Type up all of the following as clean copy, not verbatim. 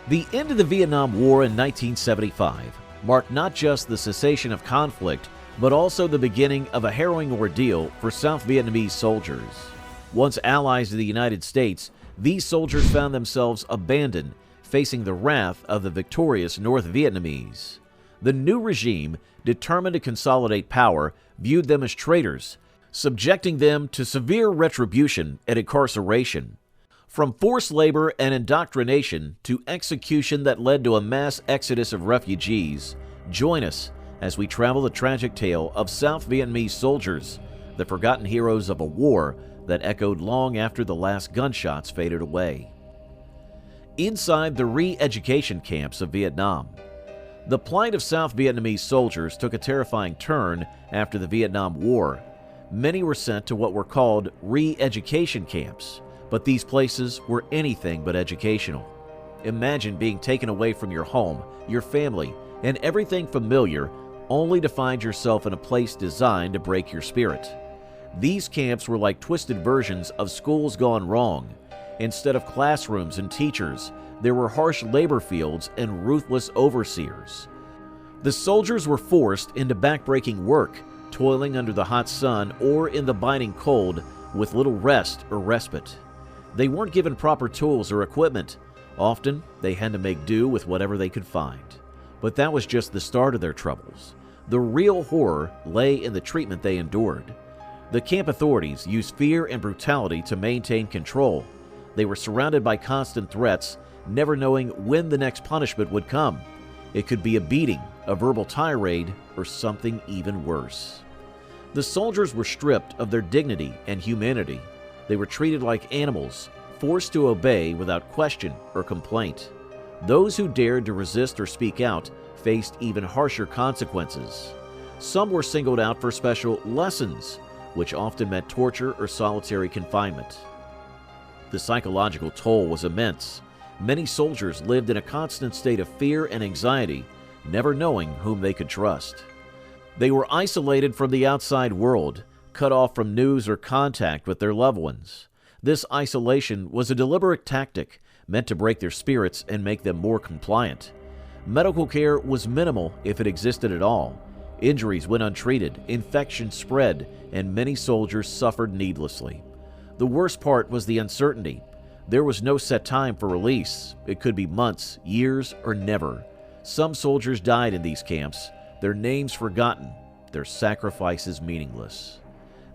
The end of the Vietnam War in 1975 marked not just the cessation of conflict, but also the beginning of a harrowing ordeal for South Vietnamese soldiers. Once allies of the United States, these soldiers found themselves abandoned, facing the wrath of the victorious North Vietnamese. The new regime, determined to consolidate power, viewed them as traitors, subjecting them to severe retribution and incarceration. From forced labor and indoctrination to execution that led to a mass exodus of refugees, join us as we travel the tragic tale of South Vietnamese soldiers, the forgotten heroes of a war that echoed long after the last gunshots faded away. Inside the re-education camps of Vietnam, the plight of South Vietnamese soldiers took a terrifying turn after the Vietnam War. Many were sent to what were called re-education camps, but these places were anything but educational. Imagine being taken away from your home, your family, and everything familiar, only to find yourself in a place designed to break your spirit. These camps were like twisted versions of schools gone wrong. Instead of classrooms and teachers, there were harsh labor fields and ruthless overseers. The soldiers were forced into backbreaking work, toiling under the hot sun or in the biting cold with little rest or respite. They weren't given proper tools or equipment. Often, they had to make do with whatever they could find. But that was just the start of their troubles. The real horror lay in the treatment they endured. The camp authorities used fear and brutality to maintain control. They were surrounded by constant threats, never knowing when the next punishment would come. It could be a beating, a verbal tirade, or something even worse. The soldiers were stripped of their dignity and humanity. They were treated like animals, forced to obey without question or complaint. Those who dared to resist or speak out faced even harsher consequences. Some were singled out for special lessons, which often meant torture or solitary confinement. The psychological toll was immense. Many soldiers lived in a constant state of fear and anxiety, never knowing whom they could trust. They were isolated from the outside world, cut off from news or contact with their loved ones. This isolation was a deliberate tactic meant to break their spirits and make them more compliant. Medical care was minimal if it existed at all. Injuries went untreated, infections spread, and many soldiers suffered needlessly. The worst part was the uncertainty. There was no set time for release. It could be months, years, or never. Some soldiers died in these camps, their names forgotten, their sacrifices meaningless.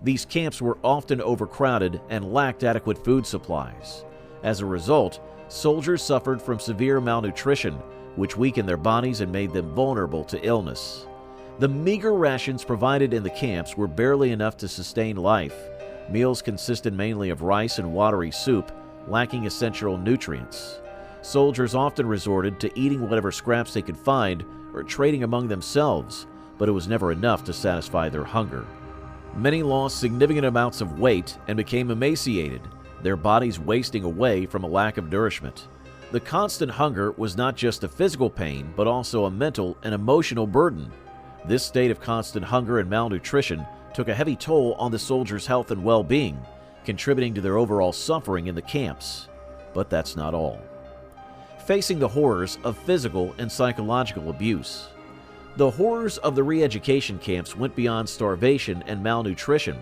These camps were often overcrowded and lacked adequate food supplies. As a result, soldiers suffered from severe malnutrition, which weakened their bodies and made them vulnerable to illness. The meager rations provided in the camps were barely enough to sustain life. Meals consisted mainly of rice and watery soup, lacking essential nutrients. Soldiers often resorted to eating whatever scraps they could find or trading among themselves, but it was never enough to satisfy their hunger. Many lost significant amounts of weight and became emaciated, their bodies wasting away from a lack of nourishment. The constant hunger was not just a physical pain, but also a mental and emotional burden. This state of constant hunger and malnutrition took a heavy toll on the soldiers' health and well-being, contributing to their overall suffering in the camps. But that's not all. Facing the horrors of physical and psychological abuse. The horrors of the re-education camps went beyond starvation and malnutrition.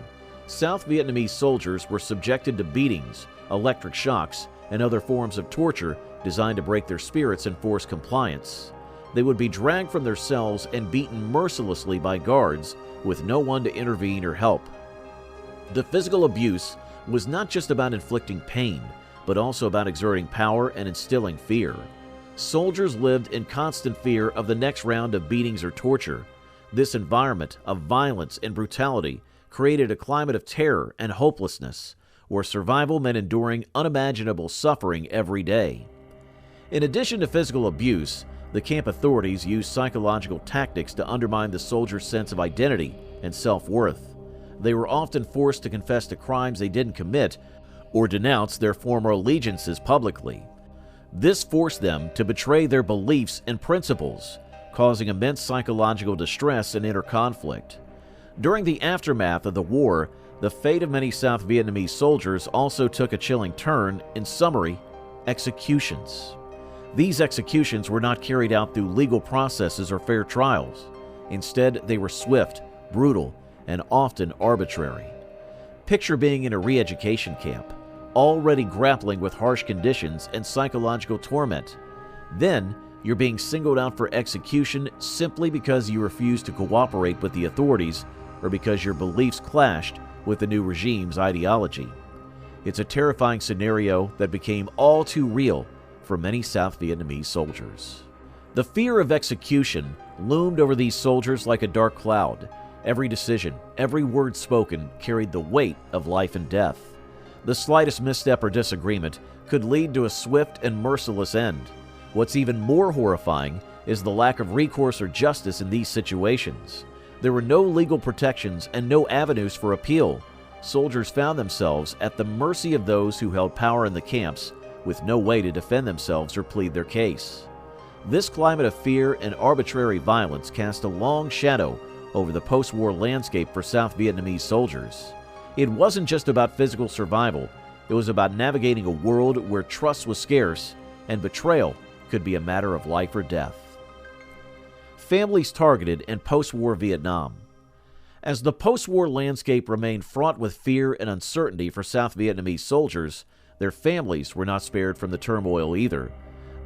South Vietnamese soldiers were subjected to beatings, electric shocks, and other forms of torture designed to break their spirits and force compliance. They would be dragged from their cells and beaten mercilessly by guards, with no one to intervene or help. The physical abuse was not just about inflicting pain, but also about exerting power and instilling fear. Soldiers lived in constant fear of the next round of beatings or torture. This environment of violence and brutality created a climate of terror and hopelessness, where survival meant enduring unimaginable suffering every day. In addition to physical abuse, the camp authorities used psychological tactics to undermine the soldiers' sense of identity and self-worth. They were often forced to confess to crimes they didn't commit or denounce their former allegiances publicly. This forced them to betray their beliefs and principles, causing immense psychological distress and inner conflict. During the aftermath of the war, the fate of many South Vietnamese soldiers also took a chilling turn. In summary, executions. These executions were not carried out through legal processes or fair trials. Instead, they were swift, brutal, and often arbitrary. Picture being in a re-education camp, already grappling with harsh conditions and psychological torment. Then, you're being singled out for execution simply because you refuse to cooperate with the authorities or because your beliefs clashed with the new regime's ideology. It's a terrifying scenario that became all too real for many South Vietnamese soldiers. The fear of execution loomed over these soldiers like a dark cloud. Every decision, every word spoken carried the weight of life and death. The slightest misstep or disagreement could lead to a swift and merciless end. What's even more horrifying is the lack of recourse or justice in these situations. There were no legal protections and no avenues for appeal. Soldiers found themselves at the mercy of those who held power in the camps, with no way to defend themselves or plead their case. This climate of fear and arbitrary violence cast a long shadow over the post-war landscape for South Vietnamese soldiers. It wasn't just about physical survival, it was about navigating a world where trust was scarce and betrayal could be a matter of life or death. Families targeted in post-war Vietnam. As the post-war landscape remained fraught with fear and uncertainty for South Vietnamese soldiers, their families were not spared from the turmoil either.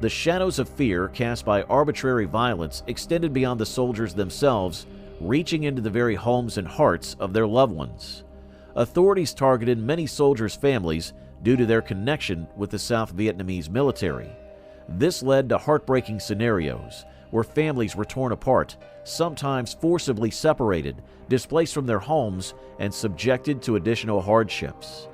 The shadows of fear cast by arbitrary violence extended beyond the soldiers themselves, reaching into the very homes and hearts of their loved ones. Authorities targeted many soldiers' families due to their connection with the South Vietnamese military. This led to heartbreaking scenarios where families were torn apart, sometimes forcibly separated, displaced from their homes, and subjected to additional hardships.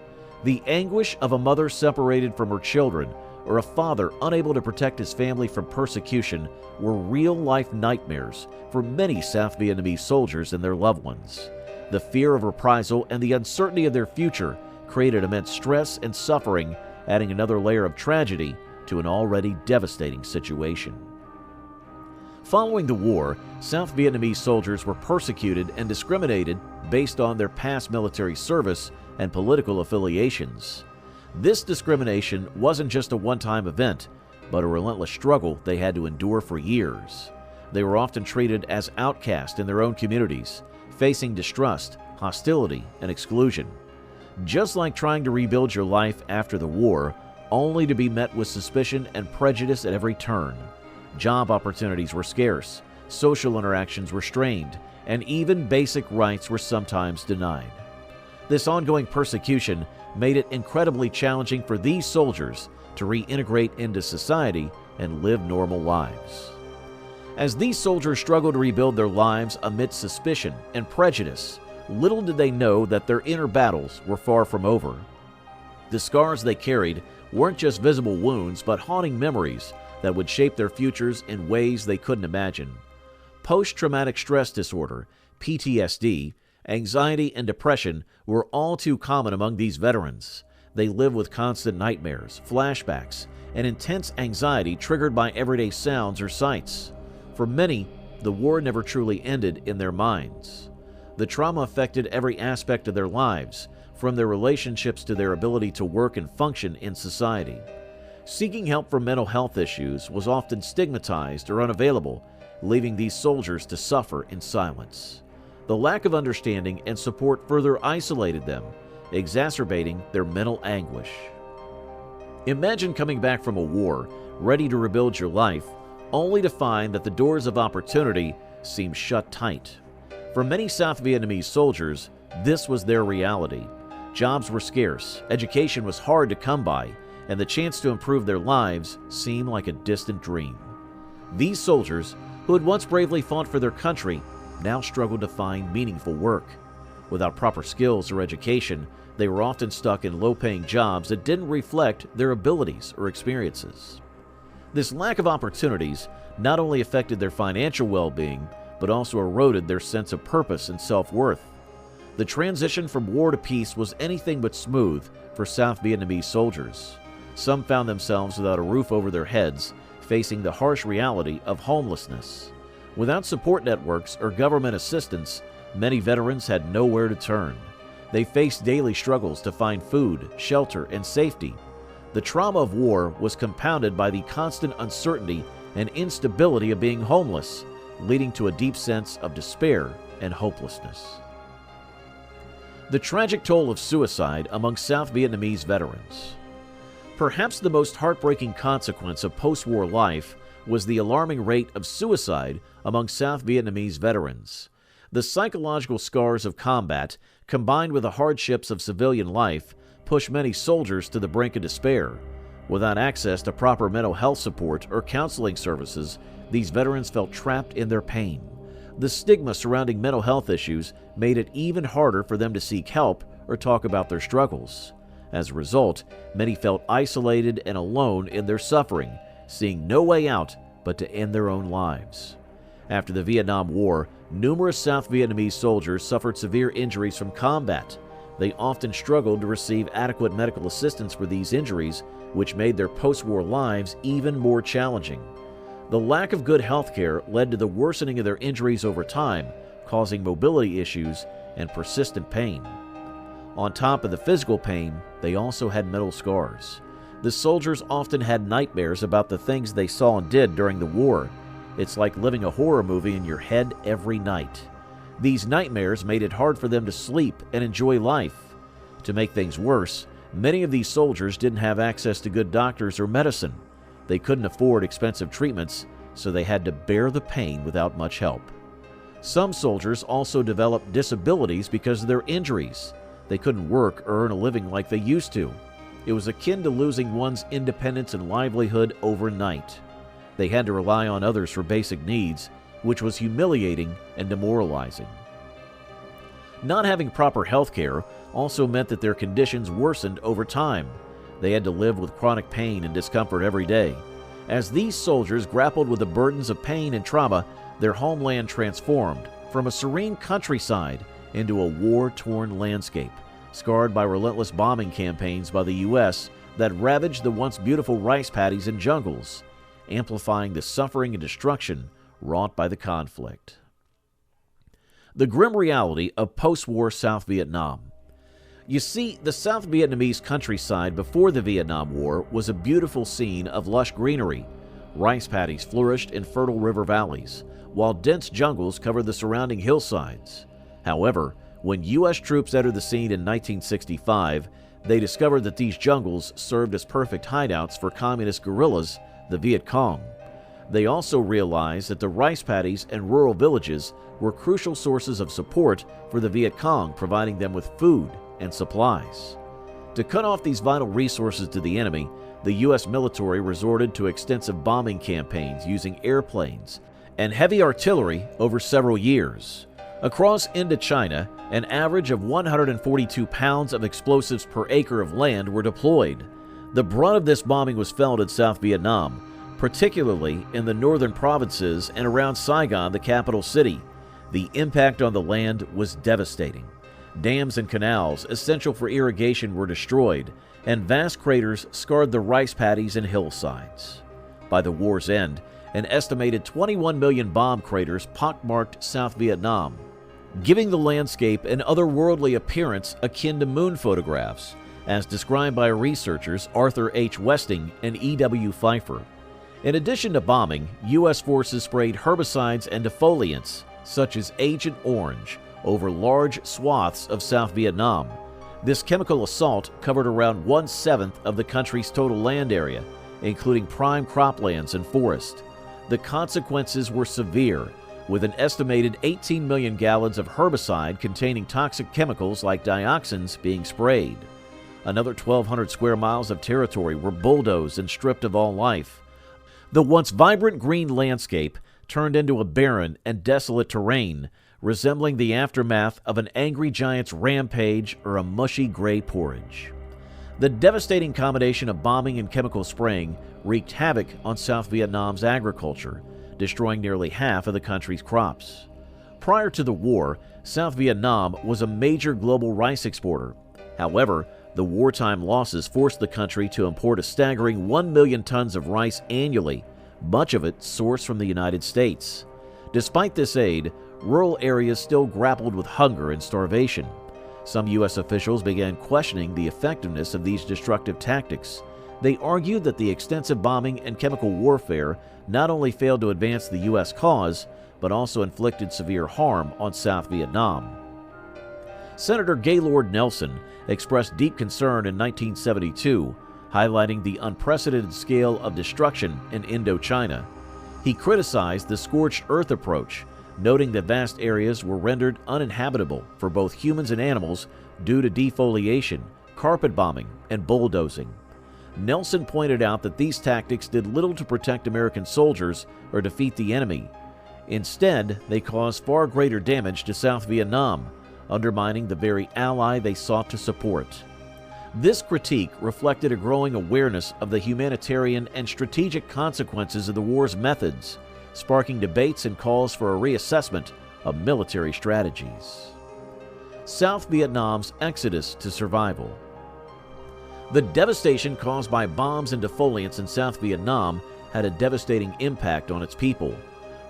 The anguish of a mother separated from her children or a father unable to protect his family from persecution were real-life nightmares for many South Vietnamese soldiers and their loved ones. The fear of reprisal and the uncertainty of their future created immense stress and suffering, adding another layer of tragedy to an already devastating situation. Following the war, South Vietnamese soldiers were persecuted and discriminated based on their past military service and political affiliations. This discrimination wasn't just a one-time event, but a relentless struggle they had to endure for years. They were often treated as outcasts in their own communities, facing distrust, hostility, and exclusion. Just like trying to rebuild your life after the war, only to be met with suspicion and prejudice at every turn. Job opportunities were scarce, social interactions were strained, and even basic rights were sometimes denied. This ongoing persecution made it incredibly challenging for these soldiers to reintegrate into society and live normal lives. As these soldiers struggled to rebuild their lives amidst suspicion and prejudice, little did they know that their inner battles were far from over. The scars they carried weren't just visible wounds, but haunting memories that would shape their futures in ways they couldn't imagine. Post-traumatic stress disorder, PTSD, anxiety, and depression were all too common among these veterans. They lived with constant nightmares, flashbacks, and intense anxiety triggered by everyday sounds or sights. For many, the war never truly ended in their minds. The trauma affected every aspect of their lives, from their relationships to their ability to work and function in society. Seeking help for mental health issues was often stigmatized or unavailable, leaving these soldiers to suffer in silence. The lack of understanding and support further isolated them, exacerbating their mental anguish. Imagine coming back from a war, ready to rebuild your life, only to find that the doors of opportunity seem shut tight. For many South Vietnamese soldiers, this was their reality. Jobs were scarce, education was hard to come by, and the chance to improve their lives seemed like a distant dream. These soldiers, who had once bravely fought for their country, now struggled to find meaningful work. Without proper skills or education, they were often stuck in low-paying jobs that didn't reflect their abilities or experiences. This lack of opportunities not only affected their financial well-being, but also eroded their sense of purpose and self-worth. The transition from war to peace was anything but smooth for South Vietnamese soldiers. Some found themselves without a roof over their heads, facing the harsh reality of homelessness. Without support networks or government assistance, many veterans had nowhere to turn. They faced daily struggles to find food, shelter, and safety. The trauma of war was compounded by the constant uncertainty and instability of being homeless, leading to a deep sense of despair and hopelessness. The tragic toll of suicide among South Vietnamese veterans. Perhaps the most heartbreaking consequence of post-war life was the alarming rate of suicide among South Vietnamese veterans. The psychological scars of combat, combined with the hardships of civilian life, pushed many soldiers to the brink of despair. Without access to proper mental health support or counseling services, these veterans felt trapped in their pain. The stigma surrounding mental health issues made it even harder for them to seek help or talk about their struggles. As a result, many felt isolated and alone in their suffering, seeing no way out but to end their own lives. After the Vietnam War, numerous South Vietnamese soldiers suffered severe injuries from combat. They often struggled to receive adequate medical assistance for these injuries, which made their post-war lives even more challenging. The lack of good health care led to the worsening of their injuries over time, causing mobility issues and persistent pain. On top of the physical pain, they also had mental scars. The soldiers often had nightmares about the things they saw and did during the war. It's like living a horror movie in your head every night. These nightmares made it hard for them to sleep and enjoy life. To make things worse, many of these soldiers didn't have access to good doctors or medicine. They couldn't afford expensive treatments, so they had to bear the pain without much help. Some soldiers also developed disabilities because of their injuries. They couldn't work or earn a living like they used to. It was akin to losing one's independence and livelihood overnight. They had to rely on others for basic needs, which was humiliating and demoralizing. Not having proper health care also meant that their conditions worsened over time. They had to live with chronic pain and discomfort every day. As these soldiers grappled with the burdens of pain and trauma, their homeland transformed from a serene countryside into a war-torn landscape, scarred by relentless bombing campaigns by the U.S. that ravaged the once beautiful rice paddies and jungles, amplifying the suffering and destruction wrought by the conflict. The grim reality of post-war South Vietnam. You see, the South Vietnamese countryside before the Vietnam War was a beautiful scene of lush greenery. Rice paddies flourished in fertile river valleys, while dense jungles covered the surrounding hillsides. However, when U.S. troops entered the scene in 1965, they discovered that these jungles served as perfect hideouts for communist guerrillas, the Viet Cong. They also realized that the rice paddies and rural villages were crucial sources of support for the Viet Cong, providing them with food and supplies. To cut off these vital resources to the enemy, the U.S. military resorted to extensive bombing campaigns using airplanes and heavy artillery over several years. Across Indochina, an average of 142 pounds of explosives per acre of land were deployed. The brunt of this bombing was felt in South Vietnam, particularly in the northern provinces and around Saigon, the capital city. The impact on the land was devastating. Dams and canals, essential for irrigation, were destroyed, and vast craters scarred the rice paddies and hillsides. By the war's end, an estimated 21 million bomb craters pockmarked South Vietnam, giving the landscape an otherworldly appearance akin to moon photographs, as described by researchers Arthur H. Westing and E.W. Pfeiffer. In addition to bombing, U.S. forces sprayed herbicides and defoliants, such as Agent Orange, over large swaths of South Vietnam. This chemical assault covered around 1/7 of the country's total land area, including prime croplands and forest. The consequences were severe, with an estimated 18 million gallons of herbicide containing toxic chemicals like dioxins being sprayed. Another 1,200 square miles of territory were bulldozed and stripped of all life. The once vibrant green landscape turned into a barren and desolate terrain, resembling the aftermath of an angry giant's rampage or a mushy gray porridge. The devastating combination of bombing and chemical spraying wreaked havoc on South Vietnam's agriculture, destroying nearly half of the country's crops. Prior to the war, South Vietnam was a major global rice exporter. However, the wartime losses forced the country to import a staggering 1 million tons of rice annually, much of it sourced from the United States. Despite this aid, rural areas still grappled with hunger and starvation. Some U.S. officials began questioning the effectiveness of these destructive tactics. They argued that the extensive bombing and chemical warfare not only failed to advance the U.S. cause, but also inflicted severe harm on South Vietnam. Senator Gaylord Nelson expressed deep concern in 1972, highlighting the unprecedented scale of destruction in Indochina. He criticized the scorched earth approach, noting that vast areas were rendered uninhabitable for both humans and animals due to defoliation, carpet bombing, and bulldozing. Nelson pointed out that these tactics did little to protect American soldiers or defeat the enemy. Instead, they caused far greater damage to South Vietnam, undermining the very ally they sought to support. This critique reflected a growing awareness of the humanitarian and strategic consequences of the war's methods, sparking debates and calls for a reassessment of military strategies. South Vietnam's exodus to survival. The devastation caused by bombs and defoliants in South Vietnam had a devastating impact on its people.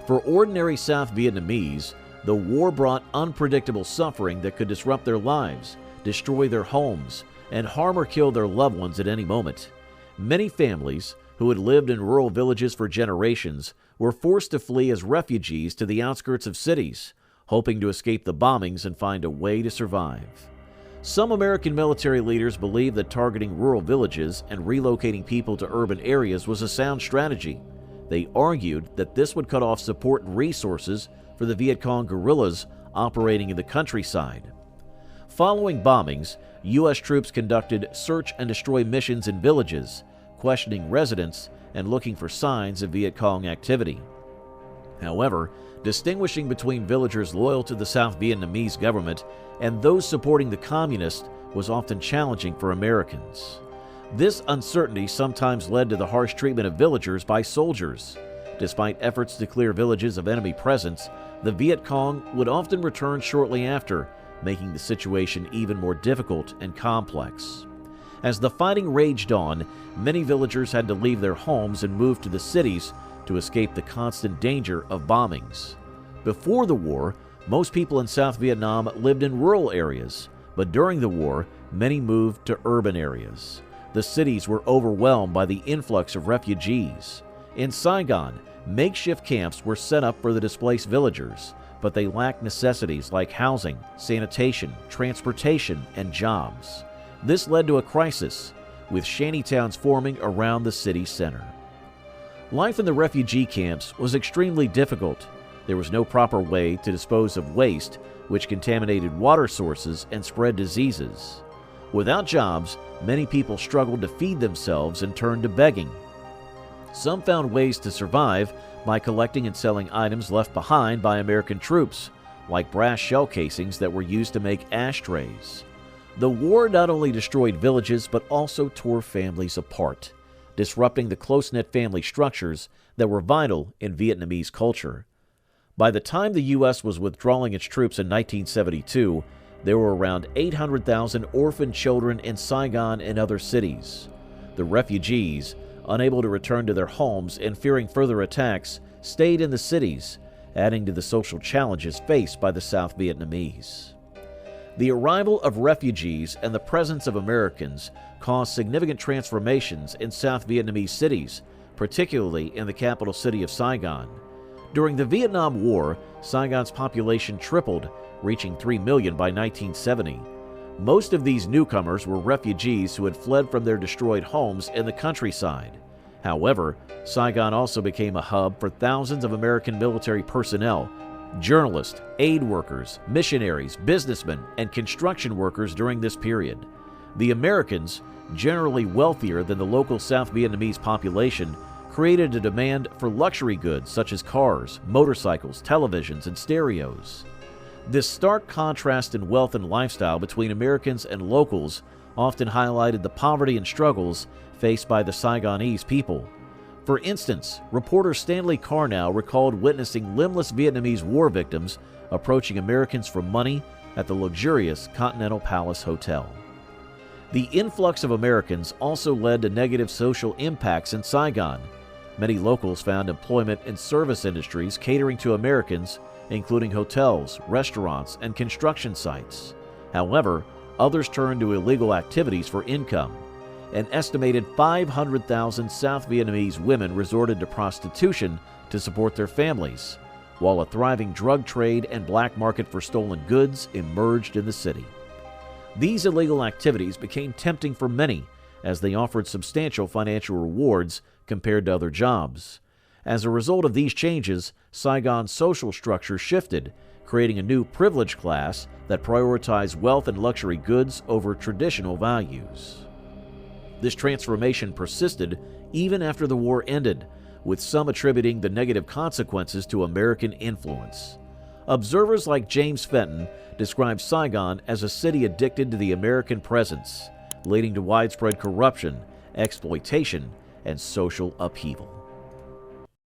For ordinary South Vietnamese, the war brought unpredictable suffering that could disrupt their lives, destroy their homes, and harm or kill their loved ones at any moment. Many families, who had lived in rural villages for generations, were forced to flee as refugees to the outskirts of cities, hoping to escape the bombings and find a way to survive. Some American military leaders believed that targeting rural villages and relocating people to urban areas was a sound strategy. They argued that this would cut off support and resources for the Viet Cong guerrillas operating in the countryside. Following bombings, U.S. troops conducted search and destroy missions in villages, questioning residents and looking for signs of Viet Cong activity. However, distinguishing between villagers loyal to the South Vietnamese government and those supporting the communists was often challenging for Americans. This uncertainty sometimes led to the harsh treatment of villagers by soldiers. Despite efforts to clear villages of enemy presence, the Viet Cong would often return shortly after, making the situation even more difficult and complex. As the fighting raged on, many villagers had to leave their homes and move to the cities to escape the constant danger of bombings. Before the war, most people in South Vietnam lived in rural areas, but during the war, many moved to urban areas. The cities were overwhelmed by the influx of refugees. In Saigon, makeshift camps were set up for the displaced villagers, but they lacked necessities like housing, sanitation, transportation, and jobs. This led to a crisis, with shantytowns forming around the city center. Life in the refugee camps was extremely difficult. There was no proper way to dispose of waste, which contaminated water sources and spread diseases. Without jobs, many people struggled to feed themselves and turned to begging. Some found ways to survive by collecting and selling items left behind by American troops, like brass shell casings that were used to make ashtrays. The war not only destroyed villages but also tore families apart, disrupting the close-knit family structures that were vital in Vietnamese culture. By the time the U.S. was withdrawing its troops in 1972, there were around 800,000 orphaned children in Saigon and other cities. The refugees, unable to return to their homes and fearing further attacks, stayed in the cities, adding to the social challenges faced by the South Vietnamese. The arrival of refugees and the presence of Americans caused significant transformations in South Vietnamese cities, particularly in the capital city of Saigon. During the Vietnam War, Saigon's population tripled, reaching 3 million by 1970. Most of these newcomers were refugees who had fled from their destroyed homes in the countryside. However, Saigon also became a hub for thousands of American military personnel, journalists, aid workers, missionaries, businessmen, and construction workers during this period. The Americans, generally wealthier than the local South Vietnamese population, created a demand for luxury goods such as cars, motorcycles, televisions, and stereos. This stark contrast in wealth and lifestyle between Americans and locals often highlighted the poverty and struggles faced by the Saigonese people. For instance, reporter Stanley Carnow recalled witnessing limbless Vietnamese war victims approaching Americans for money at the luxurious Continental Palace Hotel. The influx of Americans also led to negative social impacts in Saigon. Many locals found employment in service industries catering to Americans, including hotels, restaurants, and construction sites. However, others turned to illegal activities for income. an estimated 500,000 South Vietnamese women resorted to prostitution to support their families, while a thriving drug trade and black market for stolen goods emerged in the city. These illegal activities became tempting for many as they offered substantial financial rewards compared to other jobs. As a result of these changes, Saigon's social structure shifted, creating a new privileged class that prioritized wealth and luxury goods over traditional values. This transformation persisted even after the war ended, with some attributing the negative consequences to American influence. Observers like James Fenton describe Saigon as a city addicted to the American presence, leading to widespread corruption, exploitation, and social upheaval.